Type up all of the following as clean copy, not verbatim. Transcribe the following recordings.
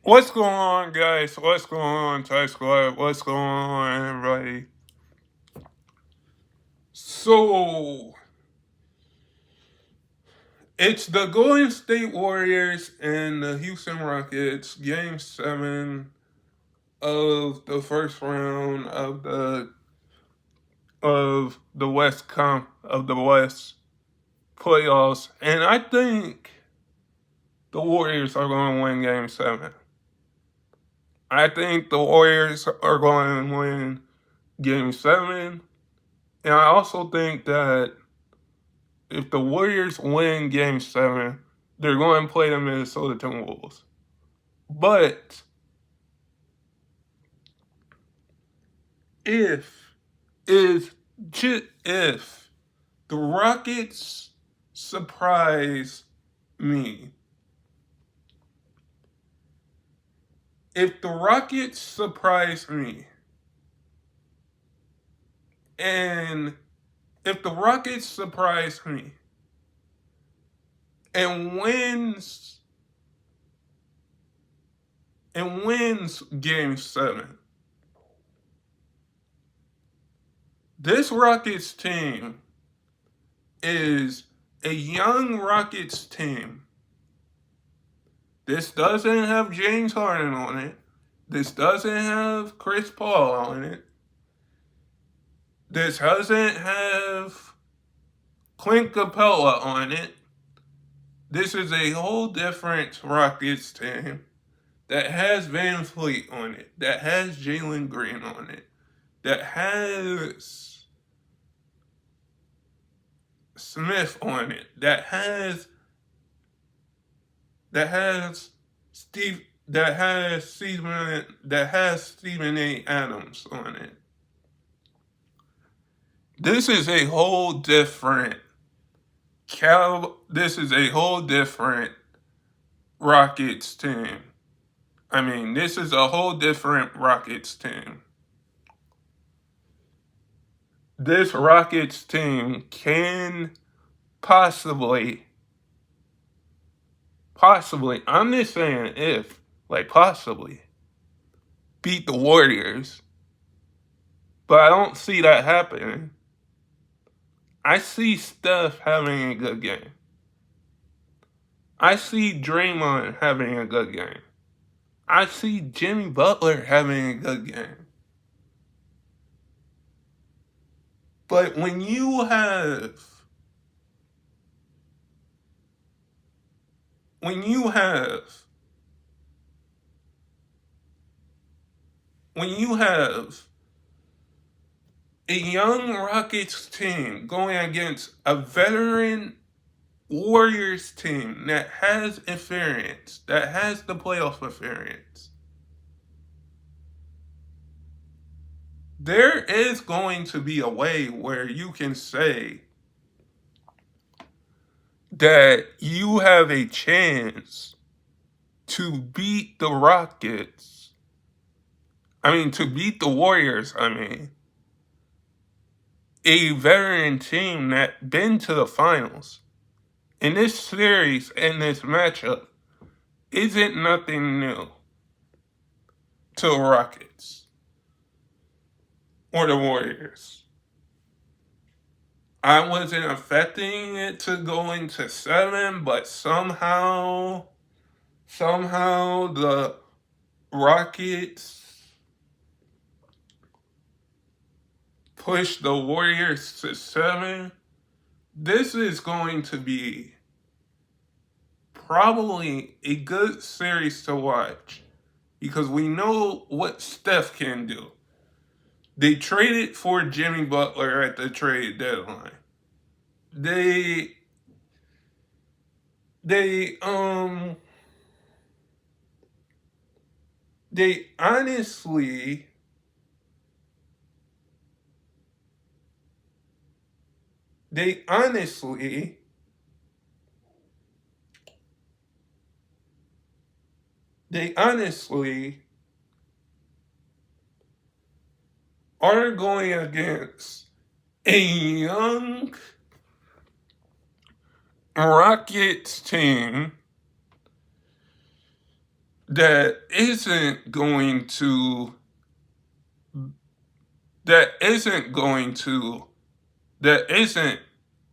What's going on, guys? What's going on, Thai Squad? What's going on, everybody? So, it's the Golden State Warriors and the Houston Rockets, Game 7 of the first round of the West playoffs, and I think the Warriors are going to win Game 7. I think the Warriors are going to win Game 7. And I also think that if the Warriors win Game 7, they're going to play the Minnesota Timberwolves. But if if the Rockets surprise me, if the Rockets surprise me, and if the Rockets surprise me and wins Game 7, this Rockets team is a young Rockets team. This doesn't have James Harden on it. This doesn't have Chris Paul on it. This doesn't have Clint Capella on it. This is a whole different Rockets team that has Van Fleet on it, that has Jalen Green on it, that has Smith on it, that has Stephen A. Adams on it. This is a whole different Rockets team. This is a whole different Rockets team. This Rockets team can possibly, I'm just saying possibly, beat the Warriors. But I don't see that happening. I see Steph having a good game. I see Draymond having a good game. I see Jimmy Butler having a good game. But when you have a young Rockets team going against a veteran Warriors team that has experience, that has the playoff experience, there is going to be a way where you can say that you have a chance to beat the Rockets. To beat the Warriors, a veteran team that been to the finals. In this series and this matchup isn't nothing new to the Rockets or the Warriors. I wasn't expecting it to go into 7, but somehow the Rockets pushed the Warriors to 7. This is going to be probably a good series to watch because we know what Steph can do. They traded for Jimmy Butler at the trade deadline. They honestly are going against a young Rockets team that isn't going to that isn't going to that isn't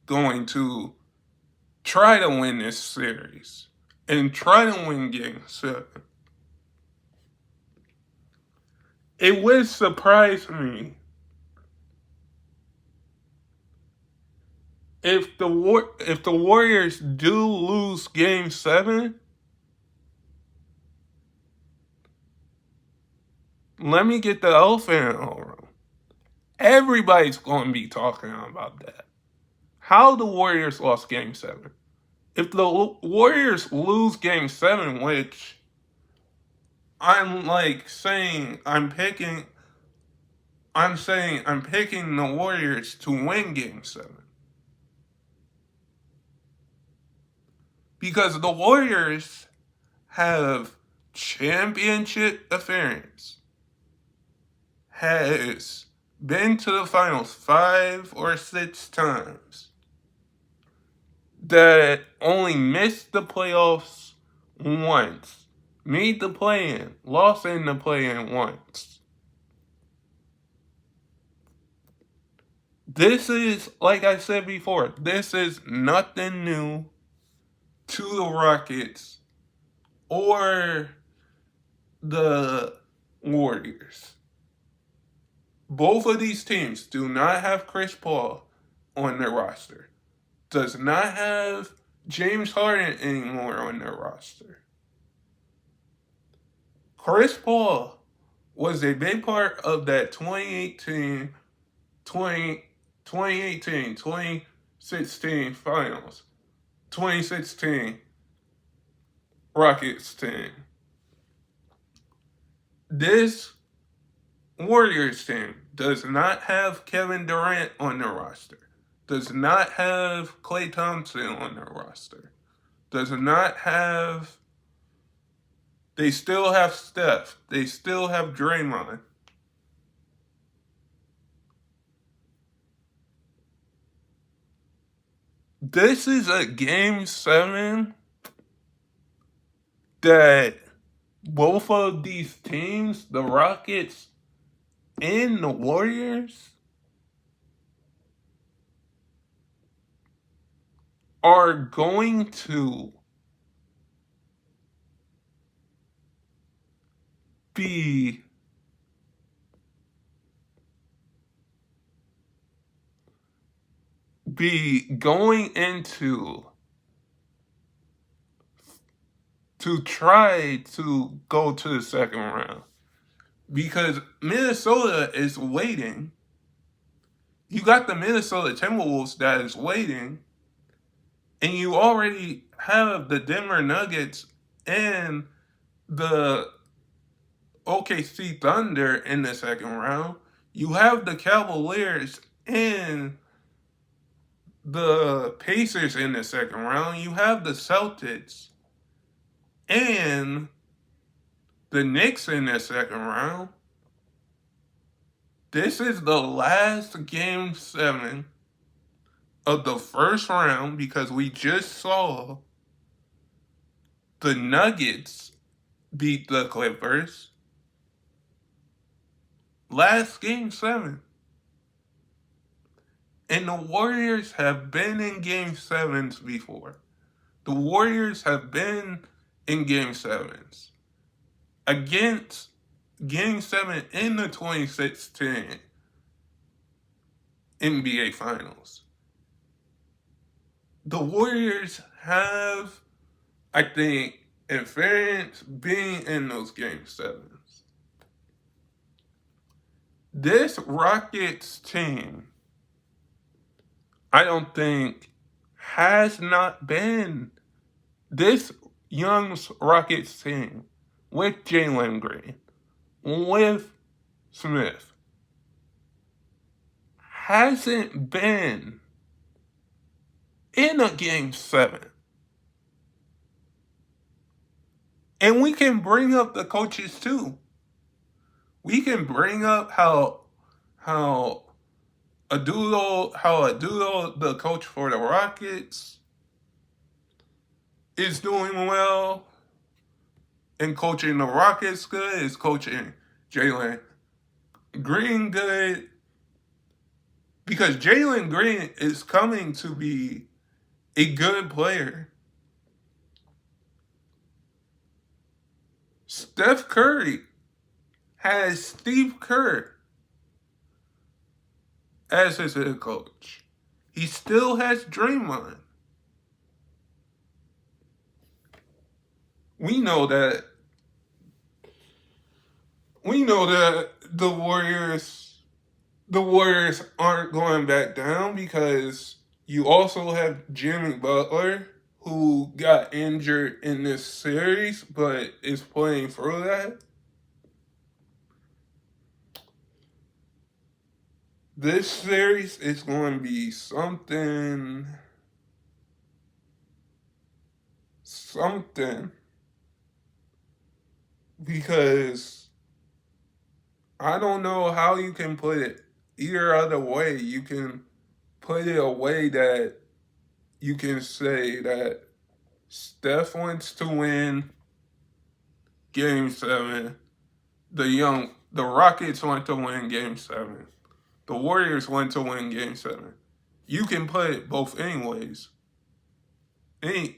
going to try to win this series and try to win game 7. It would surprise me if the Warriors do lose game 7. Let me get the elephant in the room. Everybody's going to be talking about that. How the Warriors lost game 7. If the Warriors lose game 7, which I'm saying I'm picking the Warriors to win game 7. Because the Warriors have championship experience, has been to the finals 5 or 6 times, that only missed the playoffs once, made the play-in, lost in the play-in once. This is, like I said before, this is nothing new to the Rockets or the Warriors. Both of these teams do not have Chris Paul on their roster. Does not have James Harden anymore on their roster. Chris Paul was a big part of that 2016 finals. 2016 Rockets team. This Warriors team does not have Kevin Durant on their roster. Does not have Klay Thompson on their roster. Does not have... They still have Steph. They still have Draymond. This is a game 7 that both of these teams, the Rockets and the Warriors, are going to be going into to try to go to the second round. Because Minnesota is waiting. You got the Minnesota Timberwolves that is waiting. And you already have the Denver Nuggets and the OKC Thunder in the second round. You have the Cavaliers and the Pacers in the second round. You have the Celtics and the Knicks in the second round. This is the last game 7 of the first round because we just saw the Nuggets beat the Clippers. Last game 7. And the Warriors have been in game 7s before. The Warriors have been in game 7s. Against game 7 in the 2016 NBA Finals. The Warriors have, I think, experience being in those game 7s. This Rockets team, I don't think, has not been this young Rockets team with Jalen Green, with Smith, hasn't been in a game 7. And we can bring up the coaches too. We can bring up how Adulo, the coach for the Rockets, is doing well. and coaching the Rockets good? Is coaching Jalen Green good? Because Jalen Green is coming to be a good player. Steph Curry has Steve Kerr as his head coach. He still has Draymond. We know that the Warriors aren't going back down because you also have Jimmy Butler, who got injured in this series but is playing through that. This series is going to be something. Because I don't know how you can put it either other way. You can put it a way that you can say that Steph wants to win Game 7. The Rockets want to win Game 7. The Warriors want to win Game 7. You can put it both anyways. In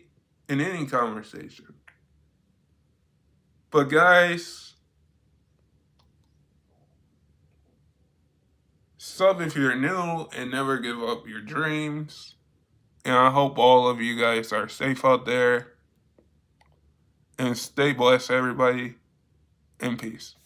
any conversation. But guys, sub if you're new and never give up your dreams. And I hope all of you guys are safe out there. And stay blessed, everybody. And peace.